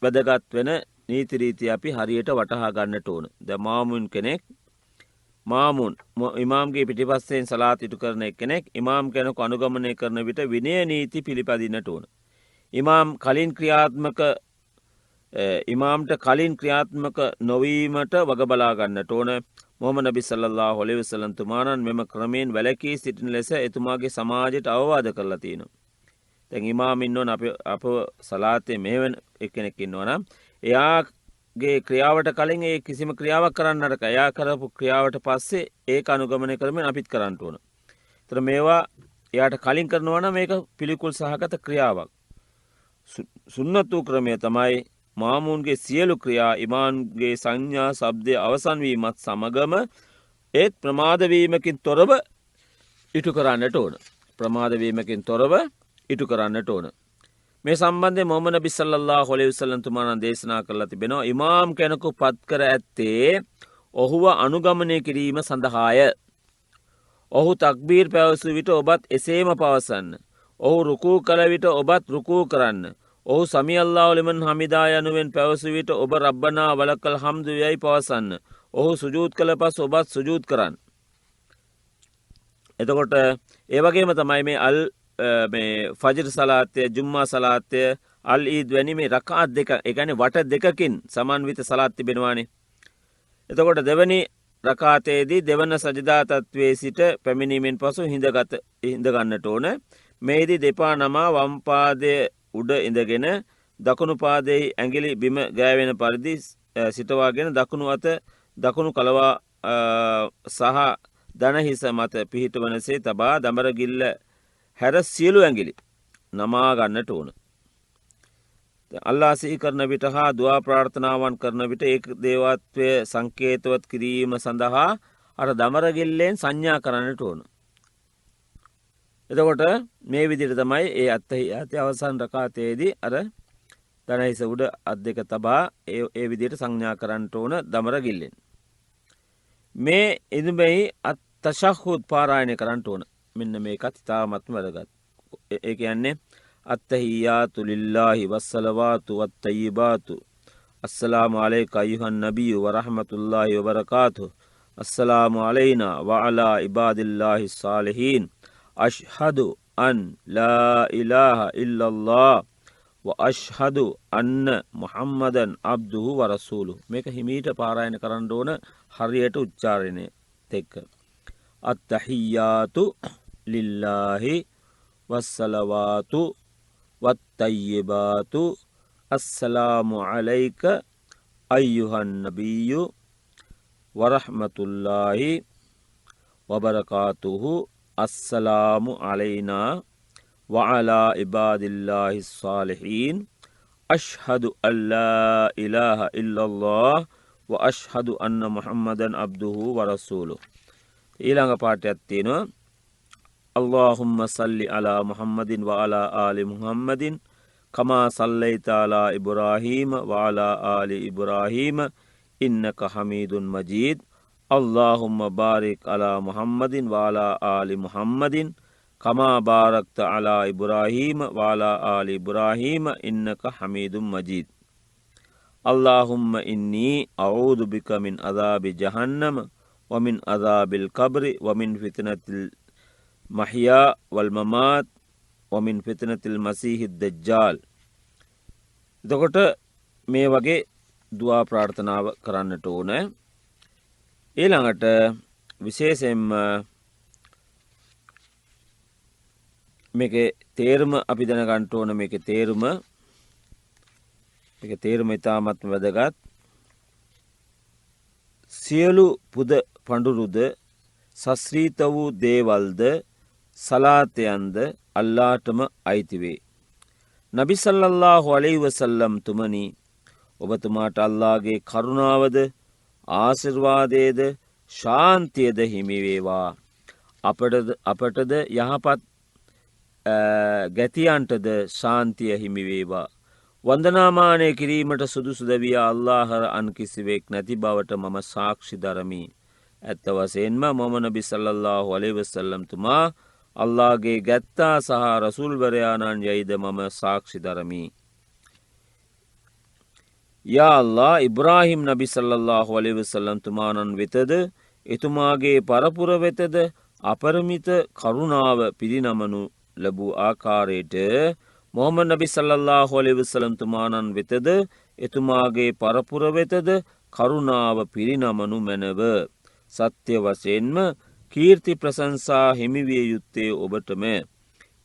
වැදගත් වෙන නීති රීති අපි හරියට වටහා ගන්නට ඕන. දැන් මාමුන් ඉමාම්ගේ පිටිපස්සෙන් සලාත් ඉටු කරන කෙනෙක් ඉමාම් කෙනෙකු අනුගමනය කරන විට විනය නීති පිළිපදින්නට ඕන. ඉමාම්ට කලින් ක්‍රියාත්මක නොවීමට වග බලා ගන්නට ඕන. මොහමඩ් නබි සල්ලල්ලාහු අලයිහි වසල්ලම් තුමාණන් මෙම ක්‍රමයෙන් වැළකී සිටින ලෙස එතුමාගේ සමාජයට අවවාද කරලා තියෙනවා. දැන් ඉමාම් ඉන්නවන අප සලාතේ මෙහෙවන එක්කෙනෙක් ඉන්නවා නම් එයාගේ ක්‍රියාවට කලින් ඒ කිසිම ක්‍රියාවක් කරන්න නරක. එයා කරපු ක්‍රියාවට පස්සේ ඒක අනුගමනය කරමින් අපිත් කරන්න ඕන. ඒතර මේවා එයාට කලින් කරනවා නම් මේක පිළිකුල් සහගත ක්‍රියාවක්. සුන්නත් වූ ක්‍රමය තමයි මාමුන්ගේ සියලු ක්‍රියා ඉමාම්ගේ සංඥා ශබ්දය අවසන් වීමත් සමගම ඒත් ප්‍රමාදවීමකින් තොරව ඉටු කරන්නට ඕන. ඉටු කරන්නට ඕන. මේ සම්බන්ධයෙන් මොහමඩ් නබි සල්ලල්ලාහු අලයිහි වසල්ලම් තුමාණන් දේශනා කරලා තිබෙනවා ඉමාම් කෙනෙකු පත් කර ඇත්තේ ඔහුව අනුගමනය කිරීම සඳහාය. ඔහු තක්බීර් පැවසු විට ඔබත් එසේම පවසන්න. ඔහු රුකූ කළ විට ඔබත් රුකූ කරන්න. ඔහු සමි අල්ලාහු ලිමන් හමිදා යනුවෙන් පැවසු විට ඔබ රබ්බනා වලකල් හම්දු යයි පවසන්න. ඔහු සුජූද් කළ පසු ඔබත් සුජූද් කරන්න. එතකොට ඒ වගේම තමයි මේ ෆජර් සලාතය, ජුම්මා සලාතය, අල් ඊද් වැනි මේ රකාත් දෙක, ඒ කියන්නේ වට දෙකකින් සමන්විත සලාත් තිබෙනවානේ. එතකොට දෙවැනි රකාතේදී දෙවන සජදා තත්වයේ සිට පැමිණීමෙන් පසු හිඳ ගන්නට ඕන. මේදී දෙපා නමා වම් පාදයේ උඩ ඉඳගෙන දකුණු පාදයේ ඇඟිලි බිම ගෑවෙන පරිදි සිටවාගෙන දකුණු අත දකුණු කලවා සහ දන හිස මත පිහිටවනසේ තබා දමර ගිල්ල හැර සියලු ඇඟිලි නමා ගන්නට ඕන. අල්ලාහ් සිහි කරන විට හා දුආ ප්‍රාර්ථනාවන් කරන විට ඒක දේවත්වය සංකේතවත් කිරීම සඳහා අර දමර ගිල්ලෙන් සංඥා කරන්නට ඕන. එතකොට මේ විදිහට තමයි ඒ අත්හියාතේ අවසන් රකාතේදී අර දන හිස උඩ අත් දෙක තබා ඒ විදිහට සංඥා කරන්නට ඕන දමර ගිල්ලෙන්. මේ ඉදුමෙහි අත්-තෂහුද් පාරායනය කරන්නට ඕන. මෙන්න මේකත් ඉතාමත්ම වැදගත්. ඒ කියන්නේ අත්තහියාතු ලිල්ලාහි වස්සලවාතු වත්තයිබාතු අස්සලාමු අලයික අයියුහන් නබියු වරහමතුල්ලාහි වබරකාතුහ්. අස්සලාමු අලයිනා වඅලා ඉබාදිල්ලාහි සාලිහීන්. අෂ්හදු අන් ලා ඉලාහා ඉල්ලල්ලාහ් ව අෂ්හදු අන්න මුහම්මදන් අබ්දුහු වරසූලුහු. මේක හිමීට පාරායන කරන්න ඕන හරියට උච්චාරණය එක්ක. අත්තහියාතු ලිල්ලාහි වස්සලවාතු වත්තයිබාතු අස්සලාමු අලයික අයියුහන් නබියු වරහමතුල්ලාහි වබරකාතුහු. අස්සලාමු අලයිනා වඅලා ඉබාදිල්ලාහි ස්සාලිහීන්. අෂ්හදු අල්ලා ඉලාහා ඉල්ලල්ලාහ් ව අෂ්හදු අන්න මුහම්මදන් අබ්දුහු වරසූලුහු. ඊළඟ පාඩයක් තියෙනවා අල්ලාහුම්ම සල්ලි අලා මුහම්මදින් වඅලා ආලි මුහම්මදින් කමා සල්ලයිතා අලා ඉබ්‍රාහීම වඅලා ආලි ඉබ්‍රාහීම ඉන්නක හමීදුන් මජීද්. අල්ලාහුම්ම බාරික් අලා මුහම්මදින් වඅලා ආලි මුහම්මදින් කමා බාරක්ත අලා ඉබ්‍රාහීම වඅලා ආලි ඉබ්‍රාහීම ඉන්නක හමීදුන් මජීද්. අල්ලාහුම්ම ඉන්නී අඌදු බික මින් අදාබි ජහන්නම වමින් අදාබිල් කබ්රි වමින් ෆිත්නතිල් මහියා වල් මමාත් වමින් ෆිත්නතිල් මසීහිද් දජ්ජාල්. එතකොට මේ වගේ දුආ ප්‍රාර්ථනාව කරන්නට ඕන. ඊළඟට විශේෂයෙන්ම මේකේ තේරුම අපි දැනගන්න ඕන. මේකේ තේරුම ඉතාමත්ම වැදගත්. සියලු පුද පඬුරුද සස්ත්‍රීත වූ දේවල්ද සලාතයන්ද අල්ලාහටම අයිති වේ. නබි සල්ලල්ලාහු අලයිහි වසල්ලම් තුමනි, ඔබතුමාට අල්ලාහගේ කරුණාවද ආශිර්වාදයේද ශාන්තියද හිමි වේවා. අපටද යහපත් ගැතියන්ටද ශාන්තිය හිමි වේවා. වන්දනාමානය කිරීමට සුදුසුද විය අල්ලාහ අන් කිසිවෙක් නැති බවට මම සාක්ෂි දරමි. ඇත්ත වශයෙන්ම මම නබි සල්ලල්ලාහු අලයිහි වසල්ලම් තුමා අල්ලාහගේ ගැත්තා සහ රසූල්වරයාණන් යයිද මම සාක්ෂි දරමි. යා අල්ලාහ්, ඉබ්‍රාහිම් නබි සල්ලල්ලාහු අලයිහි වසල්ලම් තුමාණන් වෙතද එතුමාගේ පරපුර වෙතද අපරිමිත කරුණාව පිරිනමනු ලැබූ ආකාරයට මුහම්මද් නබි සල්ලල්ලාහු අලයිහි වසල්ලම් තුමාණන් වෙතද එතුමාගේ පරපුර වෙතද කරුණාව පිරිනමනු මැනව. සත්‍ය වශයෙන්ම කීර්ති ප්‍රශංසා හිමිවිය යුත්තේ ඔබටම.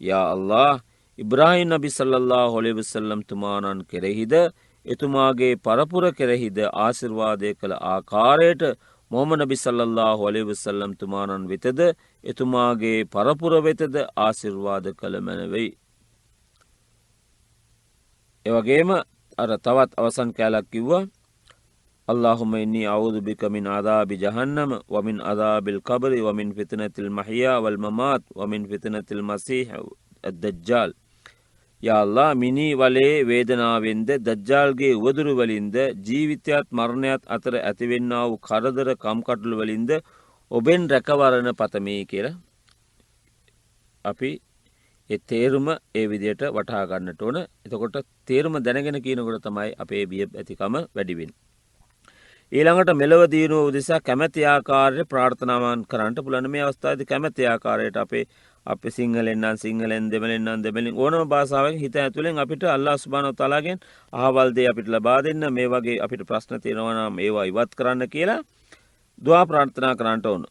යා අල්ලාහ්, ඉබ්‍රාහිම් නබි සල්ලල්ලාහු අලයිහි වසල්ලම් තුමාණන් කෙරෙහිද එතුමාගේ පරපුර කෙරෙහිද ආශිර්වාදය කළ ආකාරයට මුහම්මද් නබි සල්ලල්ලාහු අලයිහි වසල්ලම් තුමාණන් වෙතද එතුමාගේ පරපුර වෙතද ආශිර්වාද කළ මැනවෙයි. එවගේම අර තවත් අවසන් කැලක් කිව්වා අල්ලාහුම්ම ඉන්නී අඌදු බික මින් අදාබි ජහන්නම වමින් අදාබිල් කබරි වමින් ෆිත්නතිල් මහියා වල් මමාත් වමින් ෆිත්නතිල් මසීහ් අද්දජ්ජාල්. යා අල්ලාහ්, මිනී වලේ වේදනාවෙන්ද දජ්ජාල්ගේ උවදුරු වලින්ද ජීවිතයත් මරණයත් අතර ඇතිවෙන්නා වූ කරදර කම්කටොළු වලින්ද ඔබෙන් රැකවරණ පතමි කියලා අපි ඒ තේරුම ඒ විදිහට වටහා ගන්නට ඕන. එතකොට තේරුම දැනගෙන කියනකොට තමයි අපේ බිය ඇතිකම වැඩි වෙන්නේ. ඊළඟට මෙලව දිනුව උදෙසා කැමැති ආකාරයට ප්‍රාර්ථනාවන් කරන්නට පුළුවන්. මේ අවස්ථාවේදී කැමැති ආකාරයට අපේ සිංහලෙන් නම් සිංහලෙන්, දෙමළෙන් නම් දෙමළෙන්, ඕනම භාෂාවකින් හිත ඇතුලෙන් අපිට අල්ලාහ් සුබ්හානහු තාලාගෙන් අහවල් දේ අපිට ලබා දෙන්න, මේ වගේ අපිට ප්‍රශ්න තියෙනවා නම් ඒවා ඉවත් කරන්න කියලා දුආ ප්‍රාර්ථනා කරන්නට ඕන.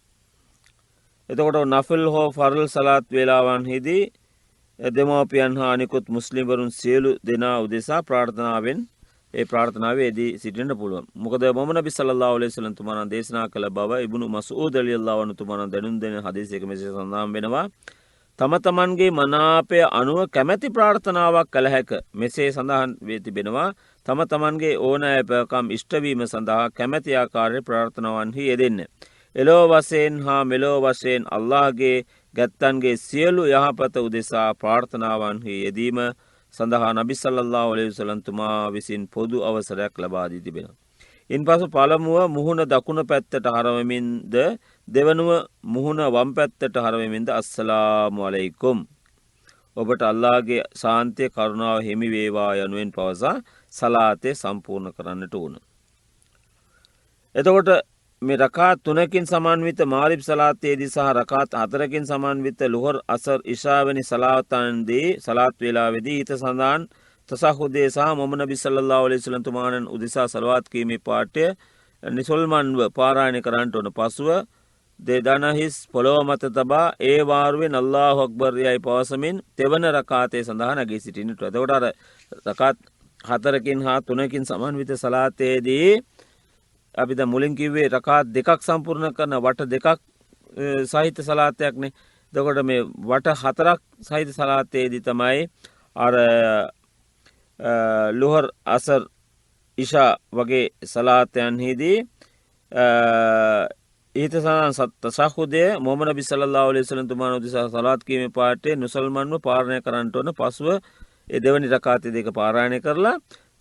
එතකොට නෆල් හෝ ෆර්ල් සලාත් වේලාවන්හිදී දෙමෝපියන් හා අනිකුත් මුස්ලිම්වරුන් සියලු දෙනා උදෙසා ප්‍රාර්ථනාවෙන් ඒ ප්‍රාර්ථනාවේදී සිටින්න පුළුවන්. මොකද මුහම්මද් නබි සල්ලල්ලාහු අලයිහි වසල්ලම් තුමාණන් දේශනා කළ බව ඉබ්නු මස්ඌද් රලියල්ලාහු අන්හු තුමාණන් දැනුම් දෙන හදීසයක මෙසේ සඳහන් වෙනවා. තම තමන්ගේ මනාපය අනුව කැමැති ප්‍රාර්ථනාවක් කළ හැක. මෙසේ සඳහන් වේ තිබෙනවා. තම තමන්ගේ ඕනෑය පැවකම් ඉෂ්ටවීම සඳහා කැමැති ආකාරයේ ප්‍රාර්ථනාවන්හි යෙදෙන්න. එලෝ වශයෙන් හා මෙලෝ වශයෙන් අල්ලාහගේ ගැත්තන්ගේ සියලු යහපත උදෙසා ප්‍රාර්ථනාවන්හි යෙදීම සඳහා නබි සල්ලල්ලාහු අලයිහි වසල්ලම් තුමා විසින් පොදු අවසරයක් ලබා දී තිබෙනවා. ඉන්පසු පළමුව මුහුණ දකුණු පැත්තට හරවමින්ද දෙවනුව මුහුණ වම් පැත්තට හරවමින්ද අස්සලාමු අලයිකුම් ඔබට අල්ලාහගේ ශාන්තිය කරුණාව හිමි වේවා යනුවෙන් පවසා සලාතේ සම්පූර්ණ කරන්නට ඕන. එතකොට මේ රකාත් 3කින් සමන්විත මාරිබ් සලාතේදී සහ රකාත් 4කින් සමන්විත ලුහර් අසර් ඉෂා වැනි සලාතන්දී සලාත් වේලාවේදී ඊට සඳහන් තසහුදේ සහ මොහම්මද් නබි සල්ලල්ලාහු අලයිහි වසල්ලම් තුමාණන් උදෙසා සලවාත් කීමේ පාඨය නිසල්මන්ව පාරායන කරන්නට ඕන. පසුව දෙදන හිස් පොළොව මත තබා ඒ වාරුවෙන් අල්ලාහු අක්බර් යයි පවසමින් තෙවන රකාතේ සඳහා නැගී සිටින්නට. එතකොට අර රකාත් 4කින් හා 3කින් සමන්විත සලාතේදී අපි දැන් මුලින් කිව්වේ රකාත් 2ක් සම්පූර්ණ කරන වට 2ක් සහිත සලාතයක්නේ. එතකොට මේ වට 4ක් සහිත සලාතේදී තමයි අර ලුහර් අසර් ඉෂා වගේ සලාතයන්හිදී ඊට සඳහන් තසහුදය මොහම්මද් නබි සල්ලල්ලාහු අලයිහි වසල්ලම් තුමාණන් උදෙසා සලාත් කීමේ පාඨය නුසල්මන්ව පාරණය කරන්නට ඕන. පසුව ඒ දෙවනි රකාතේ දෙක පාරායනය කරලා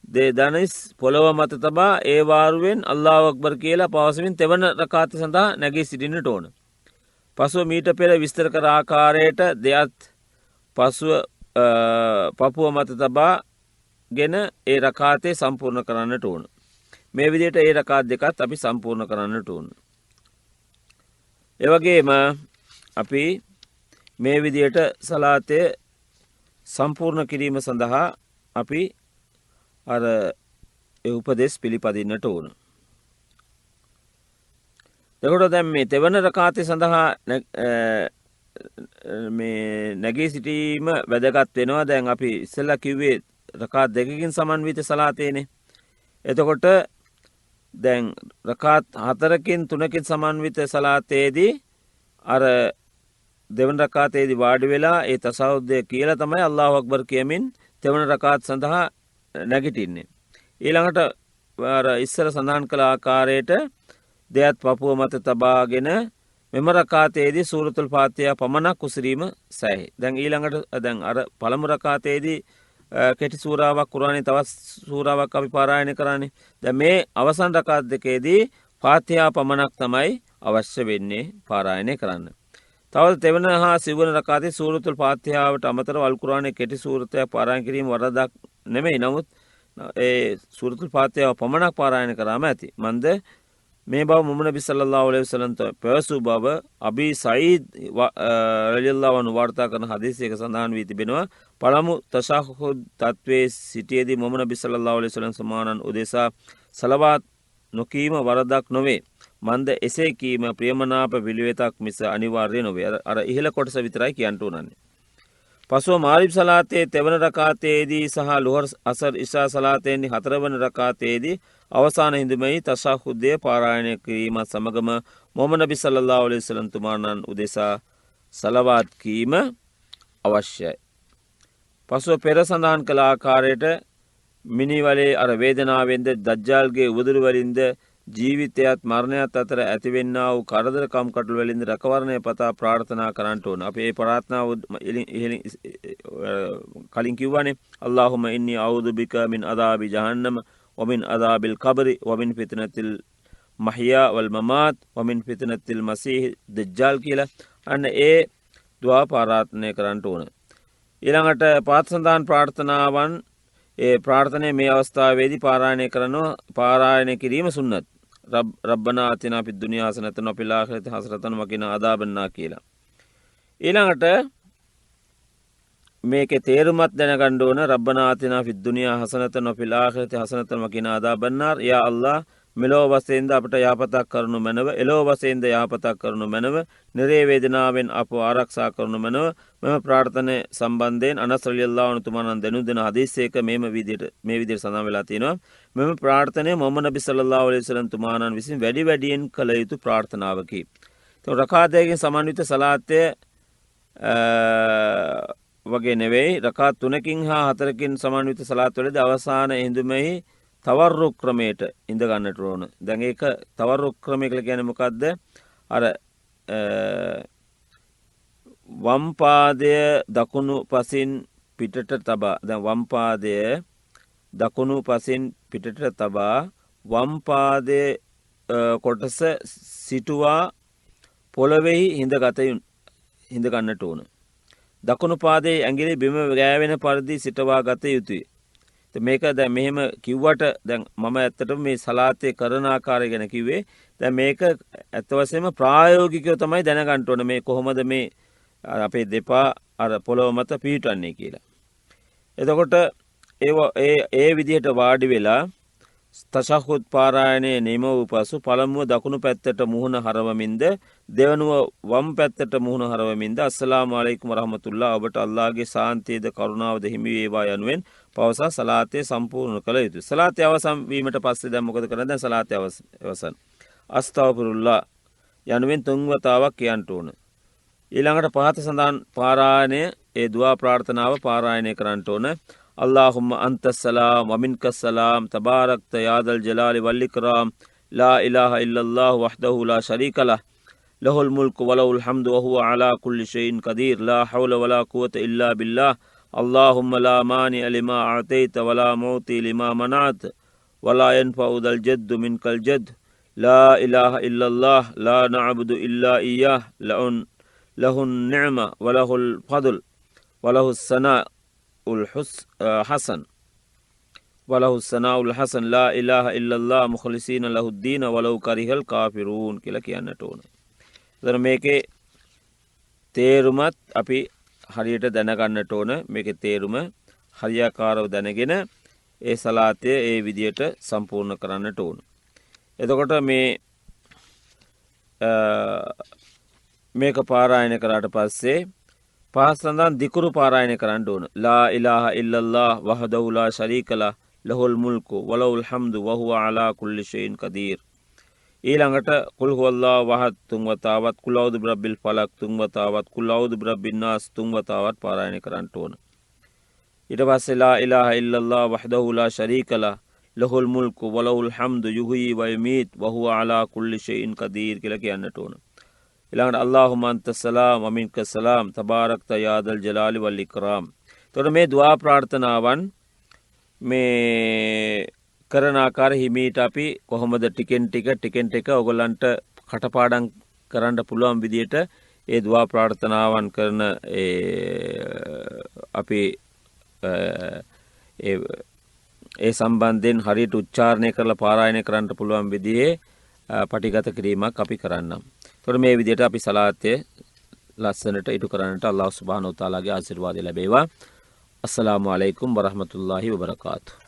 දෙදනිස් පොළොව මත තබා ඒ වාරුවෙන් අල්ලාහ් අක්බර් කියලා පවසමින් තෙවන රකාත සඳහා නැගී සිටින්නට ඕන. පසුව මීට පෙර විස්තර කර ආකාරයට දෙයත් පසුව පපුව මත තබාගෙන ඒ රකාතේ සම්පූර්ණ කරන්නට ඕන. මේ විදිහට ඒ රකාත් දෙකත් අපි සම්පූර්ණ කරන්නට ඕන. ඒ වගේම අපි මේ විදිහට සලාතේ සම්පූර්ණ කිරීම සඳහා අපි අර ඒ උපදෙස් පිළිපදින්නට ඕන. එතකොට දැන් මේ තෙවන රකාතේ සඳහා මේ නැගී සිටීම වැදගත් වෙනවා. දැන් අපි ඉස්සෙල්ලා කිව්වේ රකාත් 2කින් සමන්විත සලාතේනේ. එතකොට දැන් රකාත් 4කින් 3කින් සමන්විත සලාතේදී අර දෙවන රකාතේදී වාඩි වෙලා ඒ තසහුද්දය කියලා තමයි අල්ලාහ් අක්බර් කියමින් තෙවන රකාත් සඳහා නැගිටින්නේ. ඊළඟට අර ඉස්සර සඳහන් කළ ආකාරයට දෙයත් පපුව මත තබාගෙන මෙම රකාතේදී සූරතුල් ෆාතිහා පමණක් උසිරීම සෑහේ. දැන් ඊළඟට දැන් අර පළමු රකාතේදී කෙටි සූරාවක් කුරානයේ තවත් සූරාවක් අපි පාරායන කරන්නේ. දැන් මේ අවසන් රකාත් දෙකේදී ෆාතිහා පමණක් තමයි අවශ්‍ය වෙන්නේ පාරායනය කරන්න. තවද තෙවන හා සිවන රකාතේ සූරතුල් ෆාතිහාවට අමතරව අල් කුරානයේ කෙටි සූරතයක් පාරායන කිරීම වරදක් නෙමෙයි. නමුත් ඒ සූරතුල් ෆාතිහාව පමණක් පාරායන කරාම ඇති. මන්ද මේ බව මුහම්මද් නබි සල්ලල්ලාහු අලයිහි වසල්ලම් පැවසූ බව අබී සঈද් රලියල්ලාහු අන්හු වාර්තා කරන හදීසයක සඳහන් වී තිබෙනවා. පළමු තෂහුද් තත්වයේ සිටියේදී මුහම්මද් නබි සල්ලල්ලාහු අලයිහි වසල්ලම් සමානන් උදෙසා සලවාත් නොකීම වරදක් නොවේ. මන්ද එසේ කීම ප්‍රියමනාප පිළිවෙතක් මිස අනිවාර්ය නොවේ. අර ඉහළ කොටස විතරයි කියන්න උනන්නේ. පසුව මාරිබ් සලාතේ තෙවන රකාතේදී සහ ලුහර් අසර් ඉෂා සලාතේදී හතරවන රකාතේදී අවසාන හිඳුමෙහි තෂහුද්දය පාරායනය කිරීමත් සමගම මුහම්මද් නබි සල්ලල්ලාහු අලයිහි වසල්ලම් තුමාණන් උදෙසා සලවාත් කීම අවශ්‍යයි. පසුව පෙර සඳහන් කළ ආකාරයට මිනිවලේ අර වේදනාවෙන්ද දජ්ජාල්ගේ උවදුරු වලින්ද ජීවිතයත් මරණයත් අතර ඇතිවෙන්නා වූ කරදර කම්කටොළු වලින්ද රැකවරණය පතා ප්‍රාර්ථනා කරන්නට ඕන. අපි මේ ප්‍රාර්ථනාව කලින් කිව්වනේ අල්ලාහුම්ම ඉන්නී අඌදු බික මින් අදාබි ජහන්නම වමින් අදාබිල් කබරි වමින් ෆිත්නතිල් මහියා වල් මමාත් වමින් ෆිත්නතිල් මසීහ් දජ්ජාල් කියලා. අන්න ඒ දුආ ප්‍රාර්ථනා කරන්නට ඕන. ඊළඟට පාත් සඳහන් ප්‍රාර්ථනාවන් ඒ ප්‍රාර්ථනය මේ අවස්ථාවේදී පාරායනය කිරීම සුන්නත්. රබ්බනා ආතිනා ෆිද් දුනියා හසනතන් වෆිල් ආඛිරති හසනතන් වකිනා අදාබන්නා කියලා. ඊළඟට මේකේ තේරුමත් දැනගන්න ඕන. රබ්බනා ආතිනා ෆිද් දුනියා හසනතන් වෆිල් ආඛිරති හසනතන් වකිනා අදාබන්නාර්. යා අල්ලාහ් මෙලොව වශයෙන්ද අපට යහපතක් කරනු මැනව, එලොව වශයෙන්ද යහපතක් කරනු මැනව, නිරේ වේදනාවෙන් අපව ආරක්ෂා කරනු මැනව. මෙම ප්‍රාර්ථනය සම්බන්ධයෙන් අනස් රලියල්ලාහු අන්හු තුමාණන් දෙනු දෙන හදීසයක මේ විදිහට සඳහන් වෙලා තියෙනවා. මෙම ප්‍රාර්ථනය මුහම්මද් නබි සල්ලල්ලාහු අලයිහි වසල්ලම් තුමාණන් විසින් වැඩියෙන් කළ යුතු ප්‍රාර්ථනාවකි. ඒත් රකාත් දෙකකින් සමන්විත සලාතය වගේ නෙවෙයි. රකාත් 3කින් හා 4කින් සමන්විත සලාත් වලදී අවසාන හිඳුමෙහි තවර්රුක් ක්‍රමයට ඉඳ ගන්නට ඕන. දැන් ඒක තවර්රුක් ක්‍රමය කියලා කියන්නේ මොකද්ද? අර වම් පාදය දකුණු පසින් පිටට තබා, දැන් වම් පාදය දකුණු පසින් පිටට තබා වම් පාදයේ කොටස සිටුවා පොළොවේහි හිඳ ගන්නට ඕන. දකුණු පාදයේ ඇඟිලි බිම ගෑවෙන පරිදි සිටවා ගත යුතුයි. මේක දැන් මෙහෙම කිව්වට දැන් මම ඇත්තටම මේ සලාතේ කරන ආකාරය ගැන කිව්වේ. දැන් මේක ඇත්ත වශයෙන්ම ප්‍රායෝගිකව තමයි දැනගන්න ඕන මේ කොහොමද මේ අපේ දෙපා අර පොළොව මත පිහිටන්නේ කියලා. එතකොට ඒ විදිහට වාඩි වෙලා තෂහුද් පාරායනයේ නිම වූ පසු පළමුව දකුණු පැත්තට මුහුණ හරවමින්ද දෙවනුව වම් පැත්තට මුහුණ හරවමින්ද අස්සලාමු අලයිකුම් වරහමතුල්ලාහ් ඔබට අල්ලාහගේ සාන්තියද කරුණාවද හිමි වේවා යනුවෙන් පවසා සලාතේ සම්පූර්ණ කළ යුතුයි. සලාතේ අවසන් වීමට පස්සේ දැන් මොකද කරන්නේ? දැන් සලාතේ අවසන් අස්තග්ෆිරුල්ලාහ් යනුවෙන් 3 වතාවක් කියන්න ඕන. ඊළඟට පහත සඳහන් පාරායනය ඒ දුආ ප්‍රාර්ථනාව පාරායනය කරන්න ඕන. اللهم أنت السلام ومنك السلام تباركت يا ذا الجلال والإكرام لا إله إلا الله وحده لا شريك له له الملك وله الحمد وهو على كل شيء قدير لا حول ولا قوة إلا بالله اللهم لا مانع لما أعطيت ولا معطي لما منعت ولا ينفع ذا الجد منك الجد لا إله إلا الله لا نعبد إلا إياه له النعمة وله الفضل وله الثناء الحسن وله الثناء الحسن لا إله إلا الله مخلصين له الدين ولو كره الكافرون කියලා කියන්නට ඕන. එතන මේකේ තේරුමත් අපි හරියට දැනගන්නට ඕන. මේකේ තේරුම හරියාකාරව දැනගෙන ඒ සලාතය ඒ විදියට සම්පූර්ණ කරන්නට ඕන. එතකොට මේක පාරායන කරාට පස්සේ පහත් සඳහන් දිකුරු පාරායන කරන්න ඕන. ලා ඉලාහා ඉල්ලල්ලාහ් වහදහු ලා ශරීක ලහ් ලහුල් මුල්කු වලහුල් හම්දු වහුව අලා කුල්ලි ෂයින් කදීර්. ඊළඟට කුල් හුවල්ලාහු අහද් 3 වතාවක්, කුල් අඌදු බිරබ්බිල් ෆලක් 3 වතාවක්, කුල් අඌදු බිරබ්බින් නාස් 3 වතාවක් පාරායන කරන්න ඕන. ඊට පස්සේ ලා ඉලාහා ඉල්ලල්ලාහ් වහදහු ලා ශරීක ලහ් ලහුල් මුල්කු වලහුල් හම්දු යුහ්යි වයුමීත් වහුව අලා කුල්ලි ෂයින් කදීර් කියලා කියන්නට ඕන. ඊළඟට අල්ලාහුම්මා අන්තස් සලාම් වමින්කස් සලාම් තබාරක්ත යා දල් ජලාලි වල් ඉක්රාම්. එතකොට මේ දුආ ප්‍රාර්ථනාවන් මේ කරන ආකාර හිමීට අපි කොහොමද ටිකෙන් ටික ඔයගොල්ලන්ට කටපාඩම් කරන්න පුළුවන් විදියට ඒ දුආ ප්‍රාර්ථනාවන් කරන අපි ඒ සම්බන්ධයෙන් හරියට උච්චාරණය කරලා පාරායනය කරන්න පුළුවන් විදිහේ පටිගත කිරීමක් අපි කරන්නම්. එතකොට මේ විදිහට අපි සලාතය ලස්සනට ඉටු කරන්නට අල්ලාහ් සුබ්හානහු තාලාගේ ආශිර්වාදය ලැබේවා. අස්සලාමු අලයිකුම් වරහමතුල්ලාහි වබරකාතුහ්.